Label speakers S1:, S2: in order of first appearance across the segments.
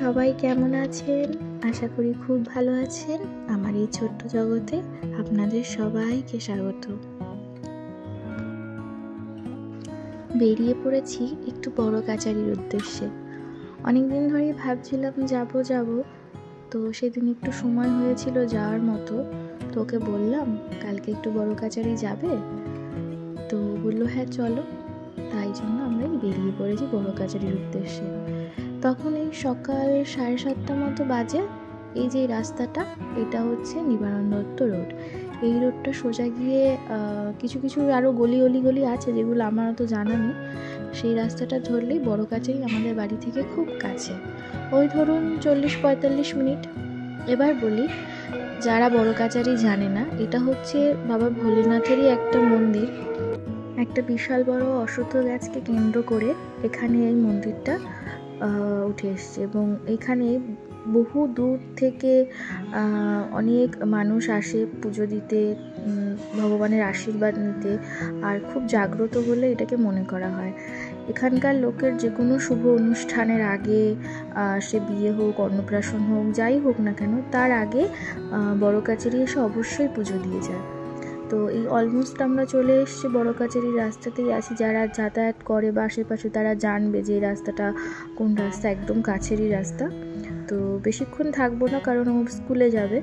S1: সবাই কেমন আছেন? আশা করি খুব ভালো আছেন। আমার এই ছোট্ট জগতে আপনাদের সবাইকে স্বাগত। বেরিয়ে পড়েছি একটু বড় কাচারির উদ্দেশ্যে। অনেকদিন ধরেই ভাবছিলাম যাব, তো সেদিন একটু সময় হয়েছিল যাওয়ার মতো। তো ওকে বললাম, কালকে একটু বড় কাচারি যাবে? তো বললো হ্যাঁ চলো। তাই জন্য আমরা বেরিয়ে পড়েছি বড় কাচারির উদ্দেশ্যে। তখন এই সকাল 7:30 মতো বাজে। এই যে রাস্তাটা, এটা হচ্ছে নিবারণ দত্ত রোড। এই রোডটা সোজা গিয়ে কিছু কিছু আরও গলি আছে যেগুলো আমার অত জানা নেই। সেই রাস্তাটা ধরলেই বড় কাচারি আমাদের বাড়ি থেকে খুব কাছে, ওই ধরুন 40-45 মিনিট। এবার বলি, যারা বড় কাচারি জানে না, এটা হচ্ছে বাবা ভোলেনাথেরই একটা মন্দির। একটা বিশাল বড় অশ্বত্থ গাছকে কেন্দ্র করে এখানে এই মন্দিরটা উঠে এসছে, এবং এখানে বহু দূর থেকে অনেক মানুষ আসে পুজো দিতে, ভগবানের আশীর্বাদ নিতে, আর খুব জাগ্রত বলে এটাকে মনে করা হয়। এখানকার লোকের যে কোনো শুভ অনুষ্ঠানের আগে, সে বিয়ে হোক, অন্নপ্রাশন হোক, যাই হোক না কেন, তার আগে বড় কাচারি এসে অবশ্যই পুজো দিয়ে যায়। তো এই অলমোস্ট আমরা চলে এসেছি বড় কাচারির রাস্তাতেই আছি। যারা যাতায়াত করে বা আশেপাশে তারা জানবে যে এই রাস্তাটা কোন রাস্তা, একদম কাছেরই রাস্তা। তো বেশিক্ষণ থাকবো না, কারণ ও স্কুলে যাবে।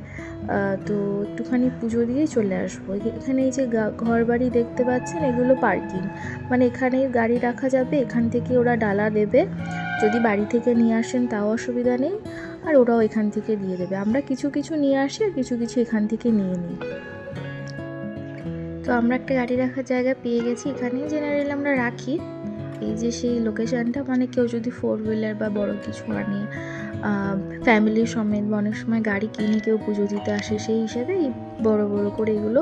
S1: তো একটুখানি পুজো দিয়েই চলে আসবো। এখানে এই যে ঘর বাড়ি দেখতে পাচ্ছেন, এগুলো পার্কিং, মানে এখানে গাড়ি রাখা যাবে। এখান থেকে ওরা ডালা দেবে, যদি বাড়ি থেকে নিয়ে আসেন তাও অসুবিধা নেই, আর ওরাও এখান থেকে দিয়ে দেবে। আমরা কিছু কিছু নিয়ে আসি আর কিছু কিছু এখান থেকে নিয়ে নিই। তো আমরা একটা গাড়ি রাখার জায়গা পেয়ে গেছি। এখানেই জেনারেলি আমরা রাখি। এই যে সেই লোকেশানটা, মানে কেউ যদি 4 হুইলার বা বড় কিছু আনে, ফ্যামিলির সমেত বা অনেক সময় গাড়ি কিনে কেউ পুজো দিতে আসে, সেই হিসাবে এই বড় বড় করে এগুলো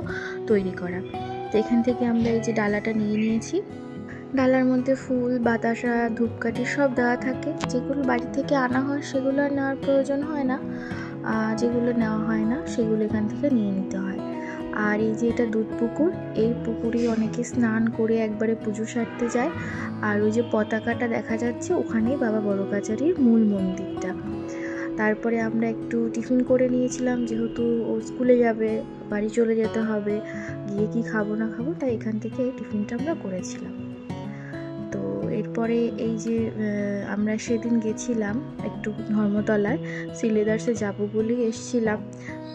S1: তৈরি করা। তো এখান থেকে আমরা এই যে ডালাটা নিয়ে নিয়েছি। ডালার মধ্যে ফুল, বাতাসা, ধূপকাঠি সব দেওয়া থাকে। যেগুলো বাড়ি থেকে আনা হয় সেগুলো আর নেওয়ার প্রয়োজন হয় না, যেগুলো নেওয়া হয় না সেগুলো এখান থেকে নিয়ে নিতে হয়। আর এই যে এটা দুধ পুকুর, এই পুকুরে অনেকে স্নান করে একবারে পুজো সারতে যায়। আর ওই যে পতাকাটা দেখা যাচ্ছে, ওখানেই বাবা বড় কাচারির মূল মন্দিরটা। তারপরে আমরা একটু টিফিন করে নিয়েছিলাম, যেহেতু ও স্কুলে যাবে, বাড়ি চলে যেতে হবে, গিয়ে কি খাবো না খাবো, তাই এখান থেকে এই টিফিনটা আমরা করেছিলাম। তো এরপরে এই যে আমরা সেদিন গেছিলাম একটু ধর্মতলায়, সিলেদার্সে যাবো বলেই এসছিলাম।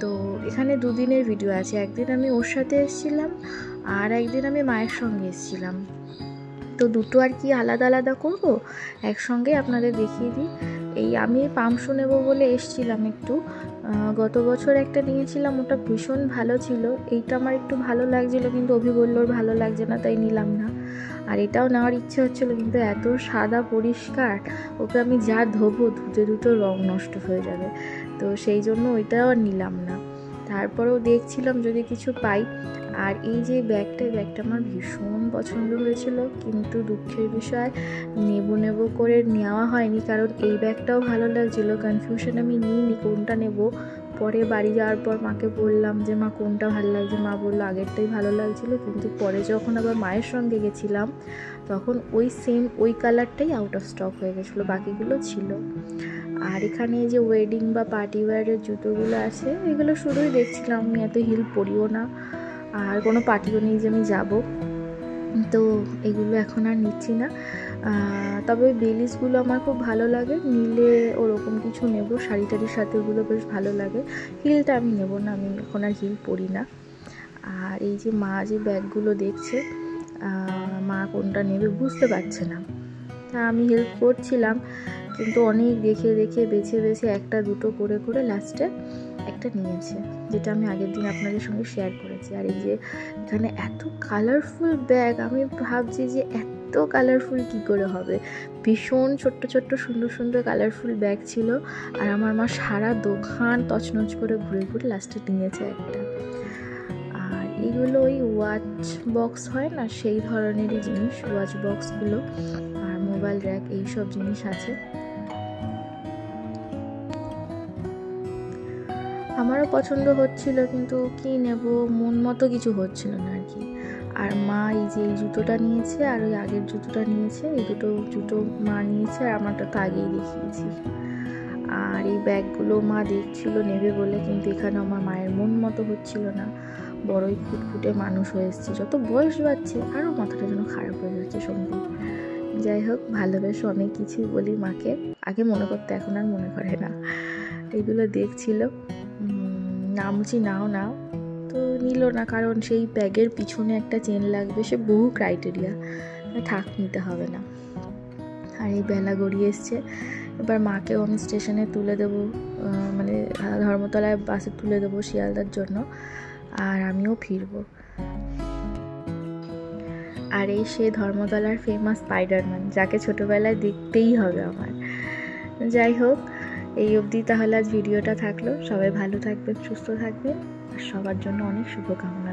S1: তো এখানে 2 দিনের ভিডিও আছে। একদিন আমি ওর সাথে এসছিলাম, আর একদিন আমি মায়ের সঙ্গে এসছিলাম। তো দুটো আর কি আলাদা আলাদা করব, একসঙ্গে আপনাদের দেখিয়ে দিই। এই আমি পামসু নেব বলে এসছিলাম একটু। গত বছর একটা নিয়েছিলাম, ওটা ভীষণ ভালো ছিল। এইটা আমার একটু ভালো লাগছিলো, কিন্তু অভি বললো ওর ভালো লাগছে না, তাই নিলাম না। আর এটাও নেওয়ার ইচ্ছে হচ্ছিলো, কিন্তু এত সাদা পরিষ্কার, ওকে আমি যা ধোবো ধুতে রং নষ্ট হয়ে যাবে। তো সেই জন্য ওইটাও আর নিলাম না। তারপরেও দেখছিলাম যদি কিছু পাই। আর এই যে ব্যাগটা আমার ভীষণ পছন্দ হয়েছিল, কিন্তু দুঃখের বিষয় নেব করে নেওয়া হয়নি, কারণ এই ব্যাগটাও ভালো লাগছিলো। কনফিউশন আমি নিইনি কোনটা নেব। পরে বাড়ি যাওয়ার পর মাকে বললাম যে মা কোনটা ভালো লাগছে, মা বললো আগেরটাই ভালো লাগছিলো। কিন্তু পরে যখন আবার মায়ের সঙ্গে গেছিলাম, তখন ওই কালারটাই আউট অফ স্টক হয়ে গেছিলো, বাকিগুলো ছিল। আর এখানে যে ওয়েডিং বা পার্টি ওয়্যারের জুতোগুলো আছে, এগুলো শুধুই দেখছিলাম। আমি এত হিল পরিও না, আর কোনো পার্টিও নেই যে আমি যাব, তো এগুলো এখন আর নিচ্ছি না। তবে ওই বেলিসগুলো আমার খুব ভালো লাগে, নিলে ওরকম কিছু নেব। শাড়িটারির সাথে ওগুলো বেশ ভালো লাগে। হিলটা আমি নেব না, আমি এখন আর হিল পরি না। আর এই যে মা যে ব্যাগগুলো দেখছে, মা কোনটা নেবে বুঝতে পারছে না, তা আমি হেল্প করছিলাম। কিন্তু অনেক দেখে বেছে একটা দুটো করে লাস্টে একটা নিয়েছে, যেটা আমি আগের দিন আপনাদের সঙ্গে শেয়ার করেছি। আর এই যে এখানে এত কালারফুল ব্যাগ, আমি ভাবছি যে এত কালারফুল কি করে হবে। ভীষণ ছোট্ট সুন্দর কালারফুল ব্যাগ ছিল। আর আমার মা সারা দোকান তছনছ করে ঘুরে লাস্টে নিয়েছে একটা। আর এগুলো ওই ওয়াচ বক্স হয় না, সেই ধরনেরই জিনিস, ওয়াচ বক্সগুলো আর মোবাইল র্যাক, এইসব জিনিস আছে। আমারও পছন্দ হচ্ছিল, কিন্তু কি নেব মন মতো কিছু হচ্ছিল না আর কি। আর মা এই যে এই জুতোটা নিয়েছে, আর ওই আগের জুতোটা নিয়েছে। এই দুটো জুতো মা নিয়েছে, আর আমারটা তো আগেই দেখিয়েছি। আর এই ব্যাগগুলো মা দেখছিল নেবে বলে, কিন্তু এখানে আমার মায়ের মন মতো হচ্ছিল না। বড়ই ফুটফুটে মানুষ হয়ে এসছে, যত বয়স বাড়ছে আরও মাথাটা যেন খারাপ হয়ে যাচ্ছে সঙ্গী। যাই হোক, ভালোবেসে অনেক কিছুই বলি মাকে, আগে মনে করতে এখন আর মনে করে না। এগুলো দেখছিল, নামছি নাও নাও, তো নিল না, কারণ সেই ব্যাগের পিছনে একটা চেন লাগবে, সে বহু ক্রাইটেরিয়া, থাক নিতে হবে না। আর এই বেলা গড়িয়ে এসছে, এবার মাকেও আমি স্টেশনে তুলে দেবো, মানে ধর্মতলায় বাসে তুলে দেবো শিয়ালদার জন্য, আর আমিও ফিরবো। আর এই সে ধর্মতলার ফেমাস স্পাইডারম্যান, যাকে ছোটোবেলায় দেখতেই হবে আমার। যাই হোক, এই অবধি তাহলে আজ ভিডিওটা থাকলো। সবাই ভালো থাকবেন, সুস্থ থাকবেন, আর সবার জন্য অনেক শুভকামনা।